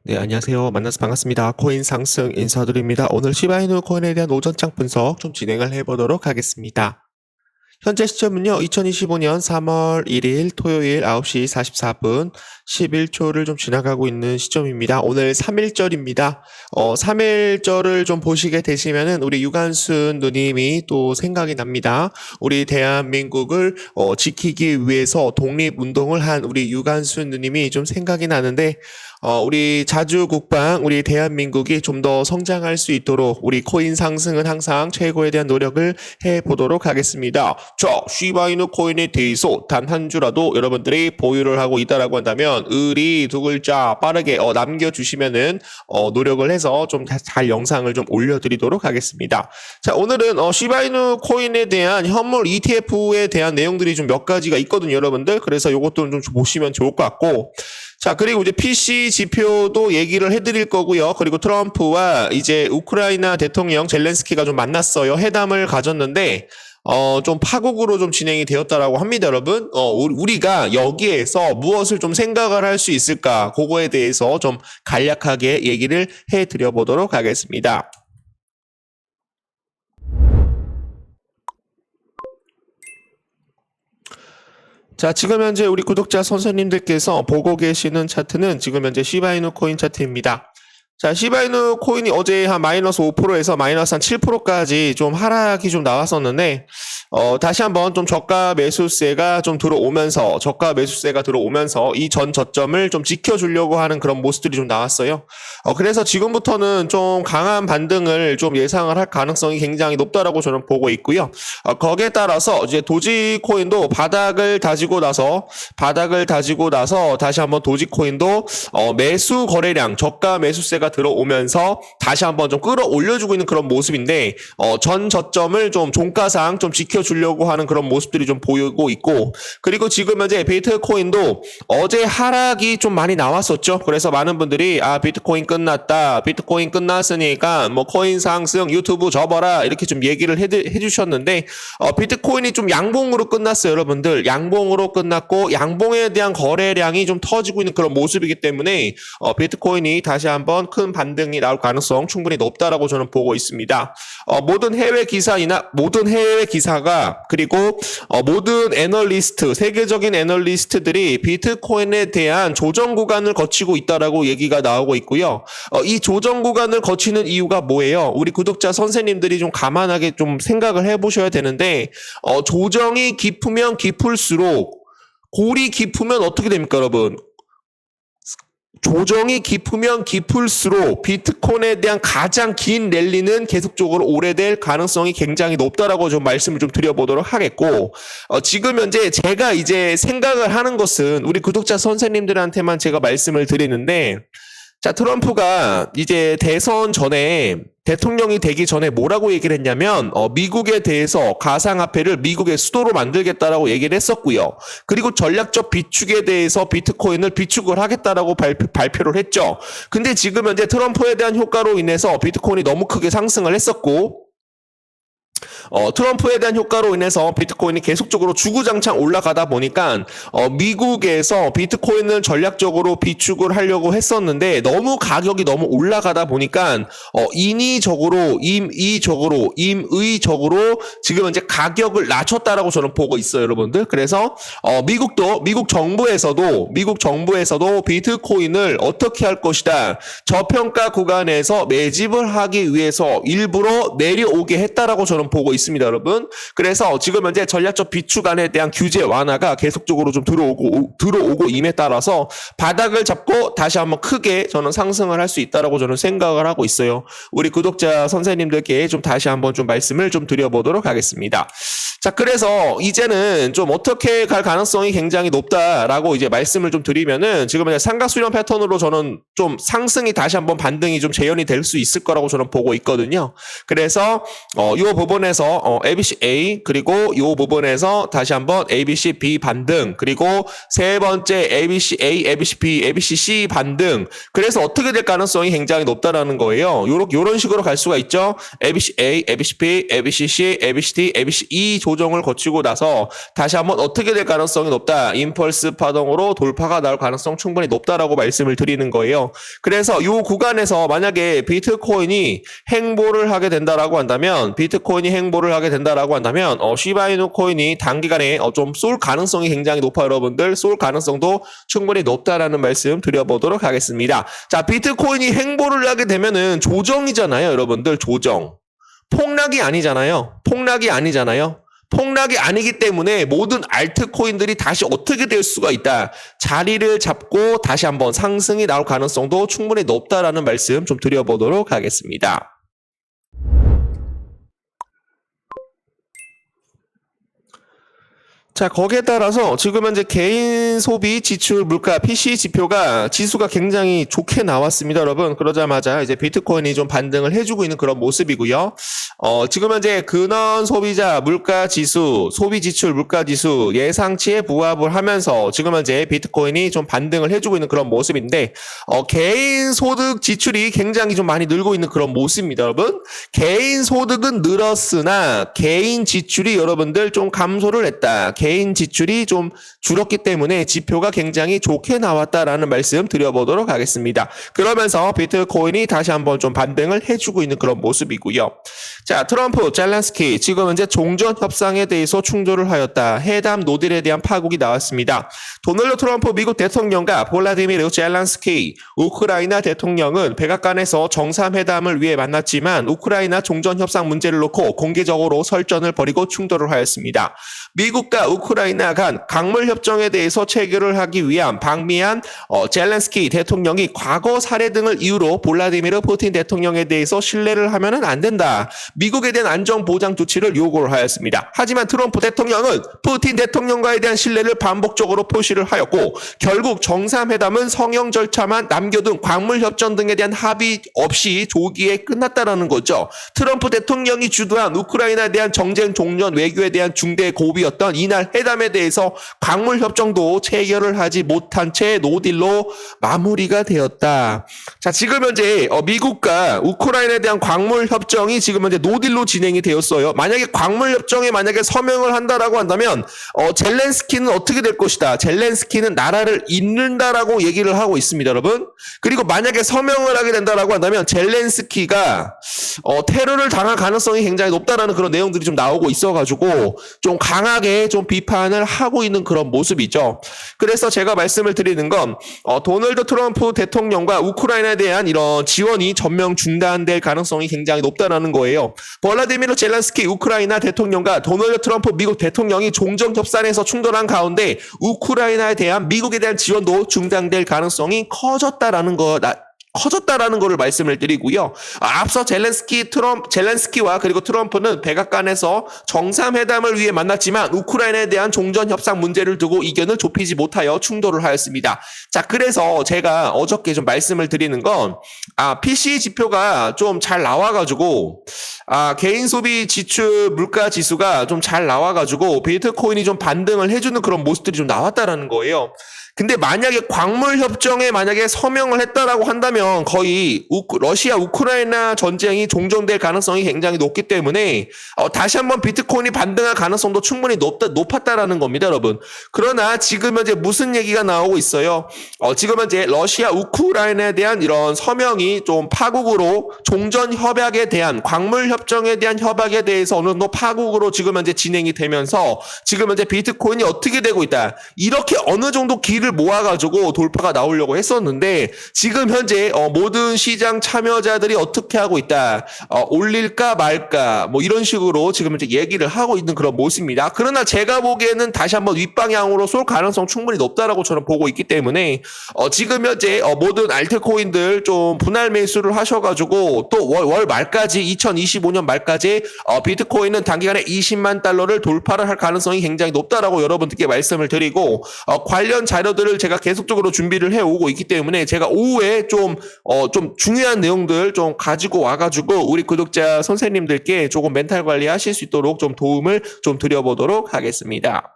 네, 안녕하세요. 만나서 반갑습니다. 코인 상승 인사드립니다. 오늘 시바이누 코인에 대한 오전장 분석 좀 진행을 해보도록 하겠습니다. 현재 시점은요, 2025년 3월 1일 토요일 9시 44분 11초를 좀 지나가고 있는 시점입니다. 오늘 3일절입니다. 3일절을 좀 보시게 되시면은 우리 유관순 누님이 또 생각이 납니다. 우리 대한민국을 지키기 위해서 독립운동을 한 우리 유관순 누님이 좀 생각이 나는데, 우리 자주국방, 우리 대한민국이 좀 더 성장할 수 있도록 우리 코인 상승은 항상 최고에 대한 노력을 해보도록 하겠습니다. 자, 시바이누 코인에 대해서 단 한 주라도 여러분들이 보유를 하고 있다라고 한다면 의리 두 글자 빠르게 남겨주시면은 노력을 해서 좀 잘 영상을 좀 올려드리도록 하겠습니다. 자, 오늘은 시바이누 코인에 대한 현물 ETF에 대한 내용들이 좀 몇 가지가 있거든요, 여러분들. 그래서 이것도 좀 보시면 좋을 것 같고. 자, 그리고 이제 PC 지표도 얘기를 해드릴 거고요. 그리고 트럼프와 이제 우크라이나 대통령 젤렌스키가 좀 만났어요. 회담을 가졌는데, 좀 파국으로 좀 진행이 되었다라고 합니다, 여러분. 우리가 여기에서 무엇을 좀 생각을 할 수 있을까? 그거에 대해서 좀 간략하게 얘기를 해드려 보도록 하겠습니다. 자, 지금 현재 우리 구독자 선생님들께서 보고 계시는 차트는 지금 현재 시바이누 코인 차트입니다. 자, 시바이누 코인이 어제 한 마이너스 5%에서 마이너스 한 7%까지 좀 하락이 좀 나왔었는데, 다시 한번 좀 저가 매수세가 들어오면서 이 전 저점을 좀 지켜주려고 하는 그런 모습들이 좀 나왔어요. 그래서 지금부터는 좀 강한 반등을 좀 예상을 할 가능성이 굉장히 높다라고 저는 보고 있고요. 거기에 따라서 이제 도지코인도 바닥을 다지고 나서 다시 한번 도지코인도 매수 거래량, 저가 매수세가 들어오면서 다시 한번 좀 끌어올려주고 있는 그런 모습인데, 전 저점을 좀 종가상 좀 지켜주려고 하는 그런 모습들이 좀 보이고 있고, 그리고 지금 현재 비트코인도 어제 하락이 좀 많이 나왔었죠. 그래서 많은 분들이 비트코인 끝났다, 비트코인 끝났으니까 뭐 코인 상승 유튜브 접어라 이렇게 좀 얘기를 해주셨는데, 비트코인이 좀 양봉으로 끝났어요, 여러분들. 양봉으로 끝났고 양봉에 대한 거래량이 좀 터지고 있는 그런 모습이기 때문에 비트코인이 다시 한번 큰 반등이 나올 가능성 충분히 높다라고 저는 보고 있습니다. 모든 해외 기사가 그리고 모든 애널리스트, 세계적인 애널리스트들이 비트코인에 대한 조정 구간을 거치고 있다라고 얘기가 나오고 있고요. 이 조정 구간을 거치는 이유가 뭐예요? 우리 구독자 선생님들이 좀 가만하게 좀 생각을 해보셔야 되는데, 조정이 깊으면 깊을수록, 골이 깊으면 어떻게 됩니까, 여러분? 조정이 깊으면 깊을수록 비트코인에 대한 가장 긴 랠리는 계속적으로 오래될 가능성이 굉장히 높다라고 좀 말씀을 좀 드려보도록 하겠고, 지금 현재 제가 이제 생각을 하는 것은 우리 구독자 선생님들한테만 제가 말씀을 드리는데, 자, 트럼프가 이제 대선 전에 대통령이 되기 전에 뭐라고 얘기를 했냐면, 미국에 대해서 가상화폐를 미국의 수도로 만들겠다라고 얘기를 했었고요. 그리고 전략적 비축에 대해서 비트코인을 비축을 하겠다라고 발표를 했죠. 근데 지금 현재 트럼프에 대한 효과로 인해서 비트코인이 너무 크게 상승을 했었고, 트럼프에 대한 효과로 인해서 비트코인이 계속적으로 주구장창 올라가다 보니까 미국에서 비트코인을 전략적으로 비축을 하려고 했었는데, 너무 가격이 너무 올라가다 보니까 임의적으로 지금 현재 가격을 낮췄다라고 저는 보고 있어요, 여러분들. 그래서 미국 정부에서도 비트코인을 어떻게 할 것이다, 저평가 구간에서 매집을 하기 위해서 일부러 내려오게 했다라고 저는 보고 있습니다, 여러분. 그래서 지금 현재 전략적 비축안에 대한 규제 완화가 계속적으로 좀 들어오고 임에 따라서 바닥을 잡고 다시 한번 크게 저는 상승을 할 수 있다라고 저는 생각을 하고 있어요. 우리 구독자 선생님들께 좀 다시 한번 좀 말씀을 좀 드려보도록 하겠습니다. 자, 그래서 이제는 좀 어떻게 갈 가능성이 굉장히 높다라고 이제 말씀을 좀 드리면은, 지금 현재 삼각수렴 패턴으로 저는 좀 상승이 다시 한번 반등이 좀 재현이 될 수 있을 거라고 저는 보고 있거든요. 그래서 이 부분에서 부분에서 ABC A 그리고 요 부분에서 다시 한번 ABC B 반등 그리고 세 번째 ABC A, ABC B, ABC C 반등. 그래서 어떻게 될 가능성이 굉장히 높다라는 거예요. 요런 식으로 갈 수가 있죠. ABC A, ABC B, ABC C, ABC D, ABC E 조정을 거치고 나서 다시 한번 어떻게 될 가능성이 높다. 임펄스 파동으로 돌파가 나올 가능성 충분히 높다라고 말씀을 드리는 거예요. 그래서 요 구간에서 만약에 비트코인이 행보를 하게 된다라고 한다면 시바이누 코인이 단기간에 좀 쏠 가능성이 굉장히 높아요. 여러분들 쏠 가능성도 충분히 높다라는 말씀 드려보도록 하겠습니다. 자, 비트코인이 행보를 하게 되면은 조정이잖아요. 여러분들 조정. 폭락이 아니잖아요. 폭락이 아니기 때문에 모든 알트코인들이 다시 어떻게 될 수가 있다. 자리를 잡고 다시 한번 상승이 나올 가능성도 충분히 높다라는 말씀 좀 드려보도록 하겠습니다. 자, 거기에 따라서 지금 현재 개인 소비 지출 물가 PC 지수가 굉장히 좋게 나왔습니다, 여러분. 그러자마자 이제 비트코인이 좀 반등을 해주고 있는 그런 모습이고요. 지금 현재 근원 소비자 물가 지수, 소비 지출 물가 지수 예상치에 부합을 하면서 지금 현재 비트코인이 좀 반등을 해주고 있는 그런 모습인데, 개인 소득 지출이 굉장히 좀 많이 늘고 있는 그런 모습입니다, 여러분. 개인 소득은 늘었으나 개인 지출이 여러분들 좀 감소를 했다. 개인 지출이 좀 줄었기 때문에 지표가 굉장히 좋게 나왔다라는 말씀 드려보도록 하겠습니다. 그러면서 비트코인이 다시 한번 좀 반등을 해주고 있는 그런 모습이고요. 자, 트럼프, 젤렌스키 지금 현재 종전 협상에 대해서 충돌을 하였다. 해담 노딜에 대한 파국이 나왔습니다. 도널드 트럼프 미국 대통령과 볼라디미르 젤렌스키 우크라이나 대통령은 백악관에서 정상회담을 위해 만났지만 우크라이나 종전 협상 문제를 놓고 공개적으로 설전을 벌이고 충돌을 하였습니다. 미국과 우크라이나 간 강물 협정에 대해서 체결을 하기 위한 방미한 젤렌스키 대통령이 과거 사례 등을 이유로 볼라디미르 푸틴 대통령에 대해서 신뢰를 하면은 안 된다. 미국에 대한 안전 보장 조치를 요구를 하였습니다. 하지만 트럼프 대통령은 푸틴 대통령과에 대한 신뢰를 반복적으로 표시를 하였고 결국 정상회담은 성형 절차만 남겨둔 광물 협정 등에 대한 합의 없이 조기에 끝났다라는 거죠. 트럼프 대통령이 주도한 우크라이나에 대한 정쟁 종전 외교에 대한 중대 고비였던 이날 회담에 대해서 광물 협정도 체결을 하지 못한 채 노딜로 마무리가 되었다. 자, 지금 현재 미국과 우크라이나에 대한 광물 협정이 지금 현재 노딜로 진행이 되었어요. 만약에 광물 협정에 서명을 한다라고 한다면 젤렌스키는 어떻게 될 것이다. 젤렌스키는 나라를 잇는다라고 얘기를 하고 있습니다, 여러분. 그리고 만약에 서명을 하게 된다라고 한다면 젤렌스키가 테러를 당할 가능성이 굉장히 높다라는 그런 내용들이 좀 나오고 있어가지고 좀 강하게 좀 비판을 하고 있는 그런 모습이죠. 그래서 제가 말씀을 드리는 건 도널드 트럼프 대통령과 우크라이나에 대한 이런 지원이 전면 중단될 가능성이 굉장히 높다라는 거예요. 볼라디미르 젤렌스키 우크라이나 대통령과 도널드 트럼프 미국 대통령이 종전 협상에서 충돌한 가운데 우크라이나에 대한 미국에 대한 지원도 중단될 가능성이 커졌다라는 거를 말씀을 드리고요. 앞서 젤렌스키와 그리고 트럼프는 백악관에서 정상회담을 위해 만났지만 우크라이나에 대한 종전 협상 문제를 두고 이견을 좁히지 못하여 충돌을 하였습니다. 자, 그래서 제가 어저께 좀 말씀을 드리는 건 PC 지표가 좀 잘 나와가지고 개인 소비 지출 물가 지수가 좀 잘 나와가지고 비트코인이 좀 반등을 해주는 그런 모습들이 좀 나왔다라는 거예요. 근데 만약에 광물 협정에 서명을 했다라고 한다면 거의 러시아 우크라이나 전쟁이 종전될 가능성이 굉장히 높기 때문에 다시 한번 비트코인이 반등할 가능성도 충분히 높았다라는 겁니다, 여러분. 그러나 지금 현재 무슨 얘기가 나오고 있어요? 지금 현재 러시아 우크라이나에 대한 이런 서명이 좀 파국으로 종전 협약에 대한 광물 협정에 대한 협약에 대해서 어느 정도 파국으로 지금 현재 진행이 되면서 지금 현재 비트코인이 어떻게 되고 있다. 이렇게 어느 정도 길을 모아가지고 돌파가 나오려고 했었는데 지금 현재 모든 시장 참여자들이 어떻게 하고 있다. 올릴까 말까 뭐 이런 식으로 지금 현재 얘기를 하고 있는 그런 모습입니다. 그러나 제가 보기에는 다시 한번 윗방향으로 쏠 가능성 충분히 높다라고 저는 보고 있기 때문에 지금 현재 모든 알트코인들 좀 분할 매수를 하셔가지고 또 월 말까지 2025년 말까지 비트코인은 단기간에 20만 달러를 돌파를 할 가능성이 굉장히 높다라고 여러분들께 말씀을 드리고 관련 자료들 자료들을 제가 계속적으로 준비를 해오고 있기 때문에 제가 오후에 좀 중요한 내용들 좀 가지고 와가지고 우리 구독자 선생님들께 조금 멘탈 관리하실 수 있도록 좀 도움을 좀 드려보도록 하겠습니다.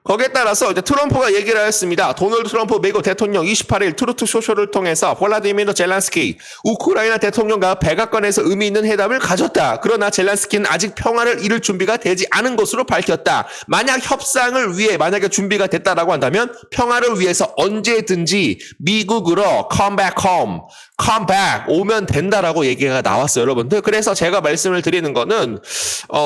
거기에 따라서 이제 트럼프가 얘기를 하였습니다. 도널드 트럼프 미국 대통령 28일 트루트 소셜을 통해서 볼라디미르 젤란스키 우크라이나 대통령과 백악관에서 의미 있는 회담을 가졌다. 그러나 젤란스키는 아직 평화를 이룰 준비가 되지 않은 것으로 밝혔다. 만약 협상을 위해 만약에 준비가 됐다라고 한다면 평화를 위해서 언제든지 미국으로 come back home, come back 오면 된다라고 얘기가 나왔어요, 여러분들. 그래서 제가 말씀을 드리는 거는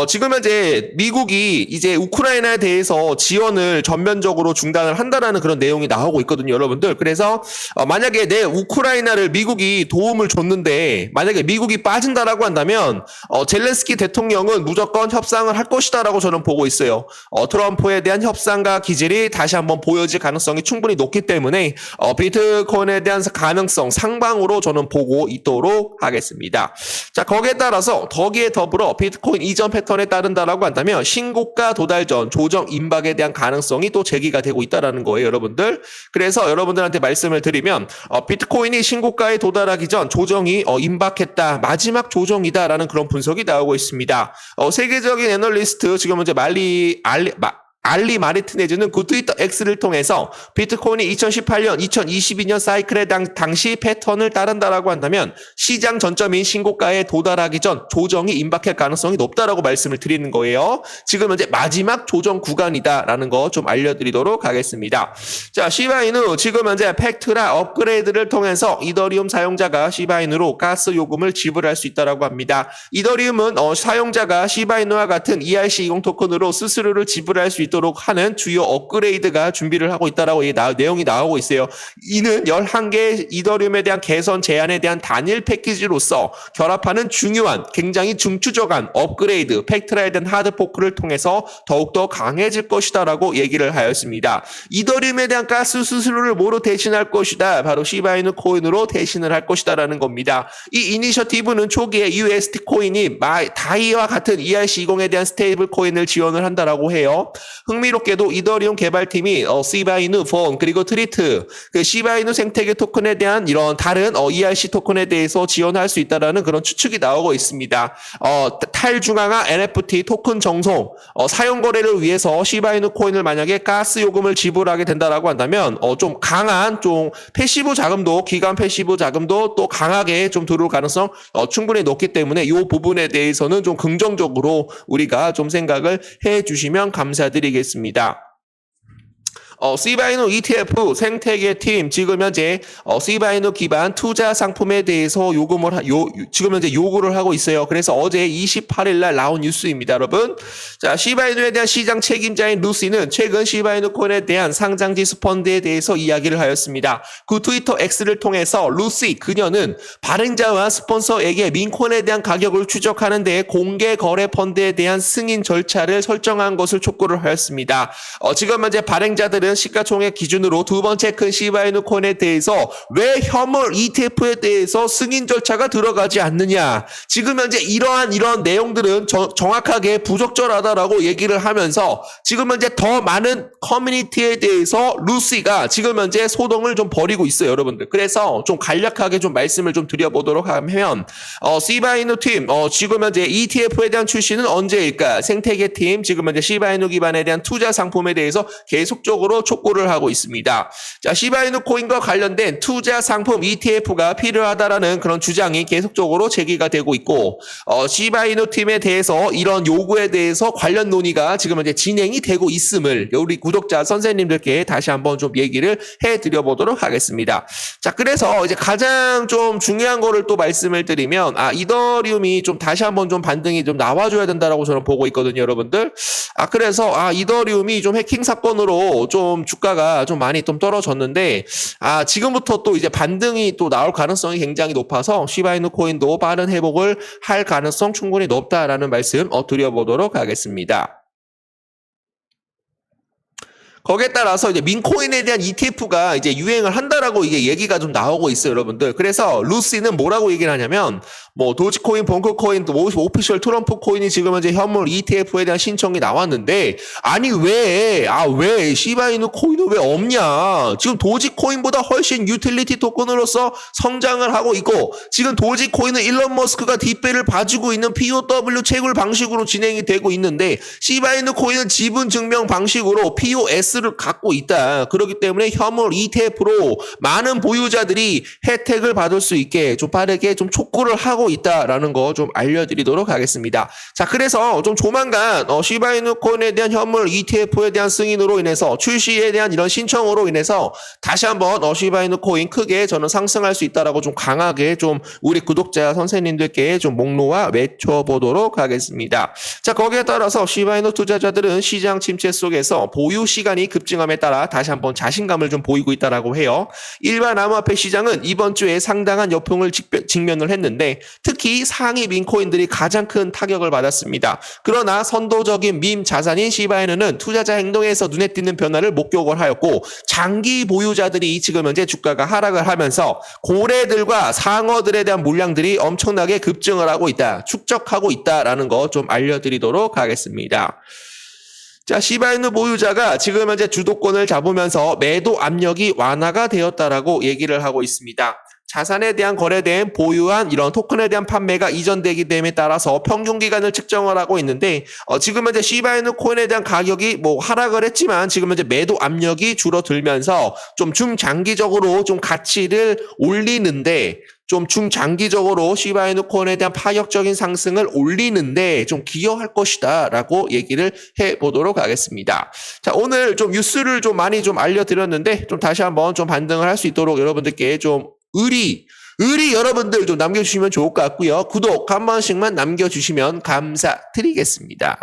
지금 현재 미국이 이제 우크라이나에 대해서 지원을 전면적으로 중단을 한다라는 그런 내용이 나오고 있거든요, 여러분들. 그래서 만약에 내 우크라이나를 미국이 도움을 줬는데 만약에 미국이 빠진다라고 한다면 젤렌스키 대통령은 무조건 협상을 할 것이다라고 저는 보고 있어요. 트럼프에 대한 협상과 기질이 다시 한번 보여질 가능성이 충분히 높기 때문에 비트코인에 대한 가능성 상방으로 저는 보고 있도록 하겠습니다. 자, 거기에 따라서 거기에 더불어 비트코인 이전 패턴에 따른다라고 한다면 신고가 도달 전 조정 임박에 대한 가능성이 또 제기가 되고 있다라는 거예요, 여러분들. 그래서 여러분들한테 말씀을 드리면 비트코인이 신고가에 도달하기 전 조정이 임박했다, 마지막 조정이다라는 그런 분석이 나오고 있습니다. 세계적인 애널리스트 지금 현재 알리 마르티네즈는 그 트위터 X를 통해서 비트코인이 2018년, 2022년 사이클의 당시 패턴을 따른다라고 한다면 시장 전점인 신고가에 도달하기 전 조정이 임박할 가능성이 높다라고 말씀을 드리는 거예요. 지금 현재 마지막 조정 구간이다라는 거 좀 알려드리도록 하겠습니다. 자, 시바이누 지금 현재 팩트라 업그레이드를 통해서 이더리움 사용자가 시바이누로 가스 요금을 지불할 수 있다라고 합니다. 이더리움은 사용자가 시바이누와 같은 ERC20 토큰으로 수수료를 지불할 수 있도록 하는 주요 업그레이드가 준비를 하고 있다라고 내용이 나오고 있어요. 이는 11개 이더리움에 대한 개선 제안에 대한 단일 패키지로서 결합하는 중요한 굉장히 중추적한 업그레이드 팩트라에 대한 하드포크를 통해서 더욱더 강해질 것이다라고 얘기를 하였습니다. 이더리움에 대한 가스 수수료를 뭐로 대신할 것이다? 바로 시바이누 코인으로 대신을 할 것이다라는 겁니다. 이 이니셔티브는 초기에 UST 코인이 다이와 같은 ERC20에 대한 스테이블 코인을 지원을 한다라고 해요. 흥미롭게도 이더리움 개발팀이 시바이누 폰 그리고 트리트 그 시바이누 생태계 토큰에 대한 이런 다른 ERC 토큰에 대해서 지원할 수 있다라는 그런 추측이 나오고 있습니다. 탈중앙화 NFT 토큰 정송 사용 거래를 위해서 시바이누 코인을 만약에 가스 요금을 지불하게 된다라고 한다면 좀 강한 좀 패시브 자금도 기간 패시브 자금도 또 강하게 좀 들어올 가능성 충분히 높기 때문에 이 부분에 대해서는 좀 긍정적으로 우리가 좀 생각을 해주시면 감사드리겠습니다. 시바이누 ETF 생태계 팀 지금 현재 시바이누 기반 투자 상품에 대해서 지금 현재 요구를 하고 있어요. 그래서 어제 28일 날 나온 뉴스입니다, 여러분. 자, 시바이누에 대한 시장 책임자인 루시는 최근 시바이누 코인에 대한 상장지수 펀드에 대해서 이야기를 하였습니다. 그 트위터 X를 통해서 루시 그녀는 발행자와 스폰서에게 민코인에 대한 가격을 추적하는 데 공개 거래 펀드에 대한 승인 절차를 설정한 것을 촉구를 하였습니다. 지금 현재 발행자들은 시가총액 기준으로 두 번째 큰 시바이누 코인에 대해서 왜 현물 ETF에 대해서 승인 절차가 들어가지 않느냐. 지금 현재 이런 내용들은 정확하게 부적절하다라고 얘기를 하면서 지금 현재 더 많은 커뮤니티에 대해서 루시가 지금 현재 소동을 좀 벌이고 있어요, 여러분들. 그래서 좀 간략하게 좀 말씀을 좀 드려보도록 하면 시바이누 팀 지금 현재 ETF에 대한 출시는 언제일까? 생태계 팀 지금 현재 시바이누 기반에 대한 투자 상품에 대해서 계속적으로 촉구를 하고 있습니다. 자, 시바이누 코인과 관련된 투자 상품 ETF가 필요하다라는 그런 주장이 계속적으로 제기가 되고 있고 시바이누 팀에 대해서 이런 요구에 대해서 관련 논의가 지금 현재 진행이 되고 있음을 우리 구독자 선생님들께 다시 한번 좀 얘기를 해드려 보도록 하겠습니다. 자, 그래서 이제 가장 좀 중요한 거를 또 말씀을 드리면 이더리움이 좀 다시 한번 좀 반등이 좀 나와줘야 된다라고 저는 보고 있거든요, 여러분들. 그래서 이더리움이 좀 해킹 사건으로 좀 주가가 좀 많이 좀 떨어졌는데 지금부터 또 이제 반등이 또 나올 가능성이 굉장히 높아서 시바이누 코인도 빠른 회복을 할 가능성 충분히 높다라는 말씀 드려보도록 하겠습니다. 거기에 따라서 이제 민코인에 대한 ETF가 이제 유행을 한다라고 이게 얘기가 좀 나오고 있어요, 여러분들. 그래서 루시는 뭐라고 얘기를 하냐면, 뭐 도지코인, 벙커코인, 또 오피셜 트럼프 코인이 지금 현재 현물 ETF에 대한 신청이 나왔는데, 아니 왜 시바이누 코인은 왜 없냐? 지금 도지코인보다 훨씬 유틸리티 토큰으로서 성장을 하고 있고, 지금 도지코인은 일론 머스크가 뒷배를 봐주고 있는 POW 채굴 방식으로 진행이 되고 있는데, 시바이누 코인은 지분 증명 방식으로 POS를 갖고 있다. 그렇기 때문에 현물 ETF로 많은 보유자들이 혜택을 받을 수 있게 좀 빠르게 좀 촉구를 하고 있다라는 거 좀 알려드리도록 하겠습니다. 자, 그래서 좀 조만간 시바이누 코인에 대한 현물 ETF에 대한 승인으로 인해서 출시에 대한 이런 신청으로 인해서 다시 한번 시바이누 코인 크게 저는 상승할 수 있다라고 좀 강하게 좀 우리 구독자 선생님들께 좀 목놓아 외쳐보도록 하겠습니다. 자, 거기에 따라서 시바이누 투자자들은 시장 침체 속에서 보유 시간이 급증함에 따라 다시 한번 자신감을 좀 보이고 있다라고 해요. 일반 암호화폐 시장은 이번 주에 상당한 역풍을 직면을 했는데 특히 상위 민코인들이 가장 큰 타격을 받았습니다. 그러나 선도적인 밈 자산인 시바이누는 투자자 행동에서 눈에 띄는 변화를 목격을 하였고 장기 보유자들이 지금 현재 주가가 하락을 하면서 고래들과 상어들에 대한 물량들이 엄청나게 급증을 하고 있다. 축적하고 있다라는 거 좀 알려드리도록 하겠습니다. 자, 시바이누 보유자가 지금 현재 주도권을 잡으면서 매도 압력이 완화가 되었다라고 얘기를 하고 있습니다. 자산에 대한 거래된 보유한 이런 토큰에 대한 판매가 이전되기 됨에 따라서 평균 기간을 측정을 하고 있는데 지금 현재 시바이누 코인에 대한 가격이 뭐 하락을 했지만 지금 현재 매도 압력이 줄어들면서 좀 중장기적으로 좀 가치를 올리는데 좀 중장기적으로 시바이누 코인에 대한 파격적인 상승을 올리는데 좀 기여할 것이다 라고 얘기를 해보도록 하겠습니다. 자, 오늘 좀 뉴스를 좀 많이 좀 알려드렸는데 좀 다시 한번 좀 반등을 할 수 있도록 여러분들께 좀 의리 여러분들 좀 남겨주시면 좋을 것 같고요. 구독 한 번씩만 남겨주시면 감사드리겠습니다.